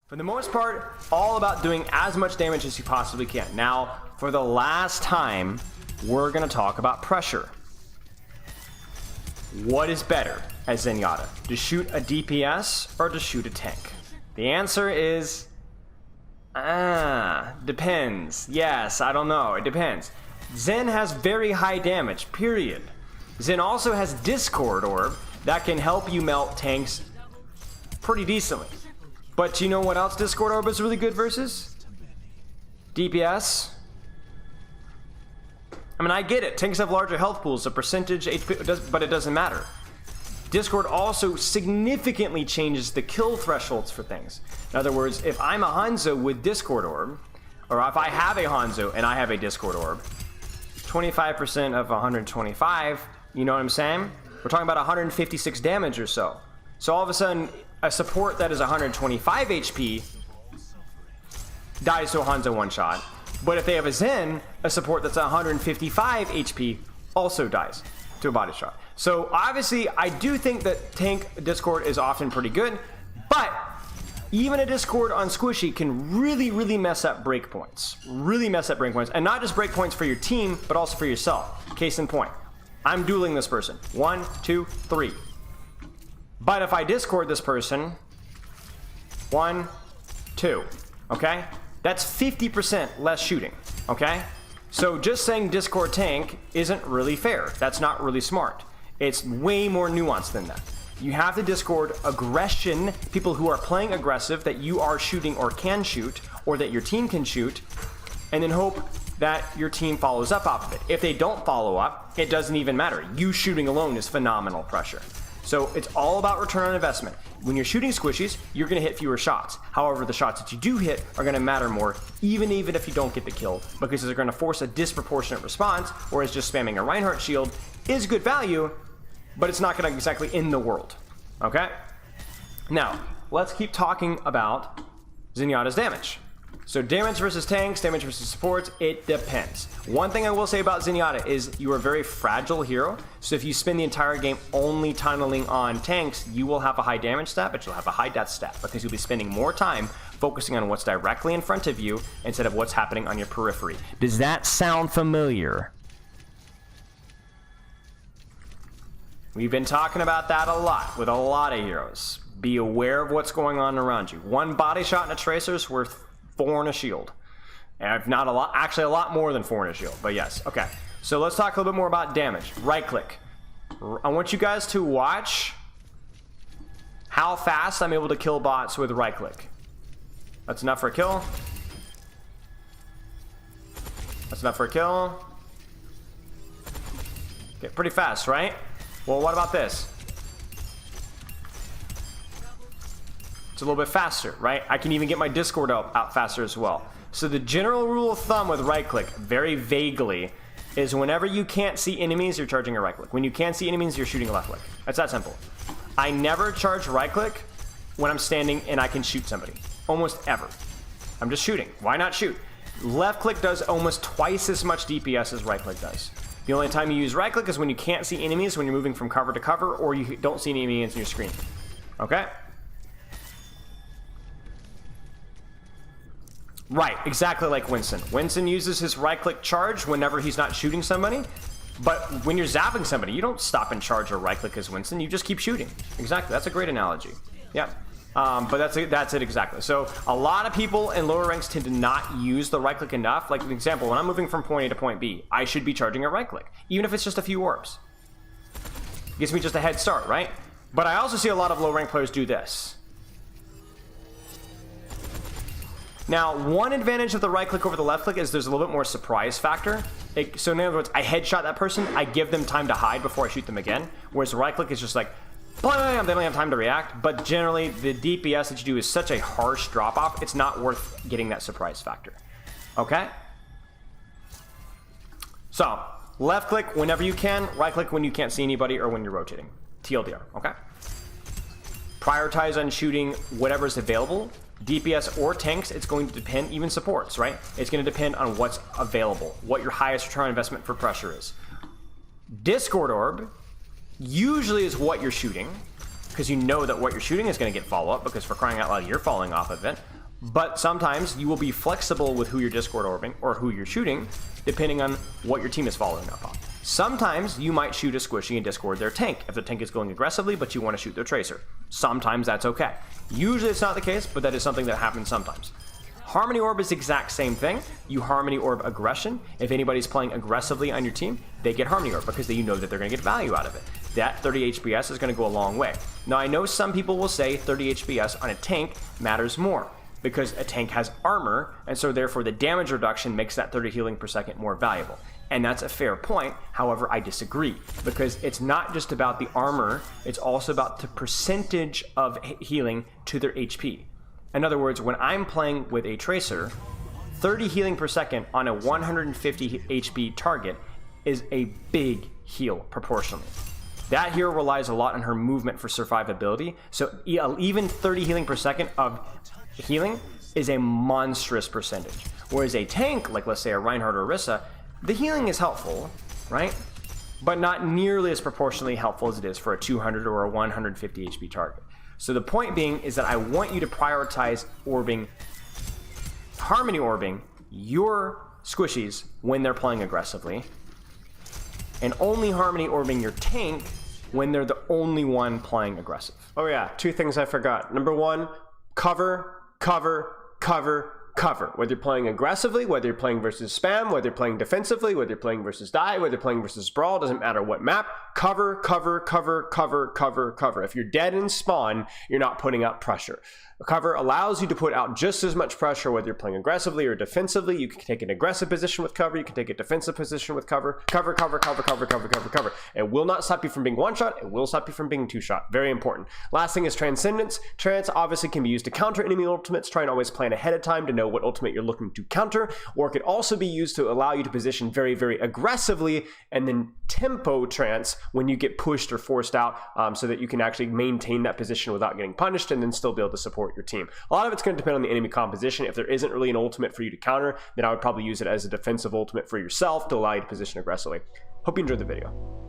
For the most part, all about doing as much damage as you possibly can. Now, for the last time, we're going to talk about pressure. What is better as ZENYATTA? To shoot a DPS or to shoot a tank? The answer is... depends. Yes, I don't know. It depends. Zen has very high damage, period. Zen also has Discord Orb that can help you melt tanks pretty decently. But you know what else Discord Orb is really good versus? DPS. I mean, I get it. Tanks have larger health pools, so percentage HP, but it doesn't matter. Discord also significantly changes the kill thresholds for things. In other words, if I'm a Hanzo with Discord Orb, or if I have a Hanzo and I have a Discord Orb, 25% of 125, you know what I'm saying? We're talking about 156 damage or so. So all of a sudden, a support that is 125 HP dies to a Hanzo one shot. But if they have a Zen, a support that's 155 HP also dies to a body shot. So obviously, I do think that tank Discord is often pretty good, but even a Discord on Squishy can really mess up breakpoints. Really mess up breakpoints. And not just breakpoints for your team, but also for yourself. Case in point, I'm dueling this person. 1, 2, 3. But if I Discord this person, 1, 2, okay? That's 50% less shooting, okay? So just saying Discord tank isn't really fair. That's not really smart. It's way more nuanced than that. You have to Discord aggression, people who are playing aggressive that you are shooting or can shoot, or that your team can shoot, and then hope that your team follows up off of it. If they don't follow up, it doesn't even matter. You shooting alone is phenomenal pressure. So it's all about return on investment. When you're shooting squishies, you're going to hit fewer shots. However, the shots that you do hit are going to matter more, even if you don't get the kill, because they're going to force a disproportionate response, whereas just spamming a Reinhardt shield is good value, but it's not going to exactly end the world. Okay? Now, let's keep talking about ZENYATTA's damage. So damage versus tanks, damage versus supports, it depends. One thing I will say about ZENYATTA is you are a very fragile hero. So if you spend the entire game only tunneling on tanks, you will have a high damage stat, but you'll have a high death stat because you'll be spending more time focusing on what's directly in front of you instead of what's happening on your periphery. Does that sound familiar? We've been talking about that a lot with a lot of heroes. Be aware of what's going on around you. One body shot in a tracer is worth 4 in a shield. And if not a lot, actually a lot more than 4 in a shield, but yes. Okay, so let's talk a little bit more about damage. Right click. I want you guys to watch how fast I'm able to kill bots with right click. That's enough for a kill. That's enough for a kill. Okay, pretty fast, right? Well, what about this? It's a little bit faster, right? I can even get my Discord out faster as well. So the general rule of thumb with right click, very vaguely, is whenever you can't see enemies, you're charging a right click. When you can't see enemies, you're shooting a left click. That's that simple. I never charge right click when I'm standing and I can shoot somebody. Almost ever. I'm just shooting. Why not shoot? Left click does almost twice as much DPS as right click does. The only time you use right click is when you can't see enemies, when you're moving from cover to cover, or you don't see any enemies in your screen. Okay? Right, exactly like Winston. Winston uses his right-click charge whenever he's not shooting somebody, but when you're zapping somebody, you don't stop and charge or right-click as Winston, you just keep shooting. Exactly, that's a great analogy. Yeah, but that's it exactly. So a lot of people in lower ranks tend to not use the right-click enough. Like, for example, when I'm moving from point A to point B, I should be charging a right-click, even if it's just a few orbs. Gives me just a head start, right? But I also see a lot of low-rank players do this. Now, one advantage of the right click over the left click is there's a little bit more surprise factor. So in other words, I headshot that person, I give them time to hide before I shoot them again, whereas the right click is just like, blam, they don't have time to react, but generally the DPS that you do is such a harsh drop-off, it's not worth getting that surprise factor. Okay? So, left click whenever you can, right click when you can't see anybody or when you're rotating. TLDR, okay? Prioritize on shooting whatever's available. DPS or tanks, it's going to depend, even supports, right? It's going to depend on what's available, what your highest return on investment for pressure is. Discord Orb usually is what you're shooting, because you know that what you're shooting is going to get follow-up, because for crying out loud, you're falling off of it. But sometimes you will be flexible with who you're Discord orbing or who you're shooting, depending on what your team is following up on. Sometimes you might shoot a squishy and Discord their tank if the tank is going aggressively, but you want to shoot their tracer. Sometimes that's okay. Usually it's not the case, but that is something that happens sometimes. Harmony Orb is the exact same thing. You Harmony Orb aggression. If anybody's playing aggressively on your team, they get Harmony Orb because you know that they're going to get value out of it. That 30 HPS is going to go a long way. Now, I know some people will say 30 HPS on a tank matters more because a tank has armor, and so therefore the damage reduction makes that 30 healing per second more valuable. And that's a fair point. However, I disagree because it's not just about the armor, it's also about the percentage of healing to their HP. In other words, when I'm playing with a tracer, 30 healing per second on a 150 HP target is a big heal proportionally. That hero relies a lot on her movement for survivability, so even 30 healing per second of healing is a monstrous percentage. Whereas a tank, like let's say a Reinhardt or Orisa, the healing is helpful, right? But not nearly as proportionally helpful as it is for a 200 or a 150 HP target. So the point being is that I want you to prioritize orbing, Harmony orbing your squishies when they're playing aggressively, and only Harmony orbing your tank when they're the only one playing aggressive. Oh yeah, 2 things I forgot. Number 1, cover, cover, cover, cover. Whether you're playing aggressively, whether you're playing versus spam, whether you're playing defensively, whether you're playing versus die, whether you're playing versus brawl, doesn't matter what map. Cover, cover, cover, cover, cover, cover. If you're dead in spawn, you're not putting out pressure. Cover allows you to put out just as much pressure whether you're playing aggressively or defensively. You can take an aggressive position with cover. You can take a defensive position with cover. Cover, cover, cover, cover, cover, cover, cover. It will not stop you from being one-shot. It will stop you from being two-shot. Very important. Last thing is Transcendence. Trance obviously can be used to counter enemy ultimates. Try and always plan ahead of time to know what ultimate you're looking to counter. Or it could also be used to allow you to position very, very aggressively and then tempo trance when you get pushed or forced out so that you can actually maintain that position without getting punished and then still be able to support your team. A lot of it's going to depend on the enemy composition. If there isn't really an ultimate for you to counter, then I would probably use it as a defensive ultimate for yourself to allow you to position aggressively. Hope you enjoyed the video.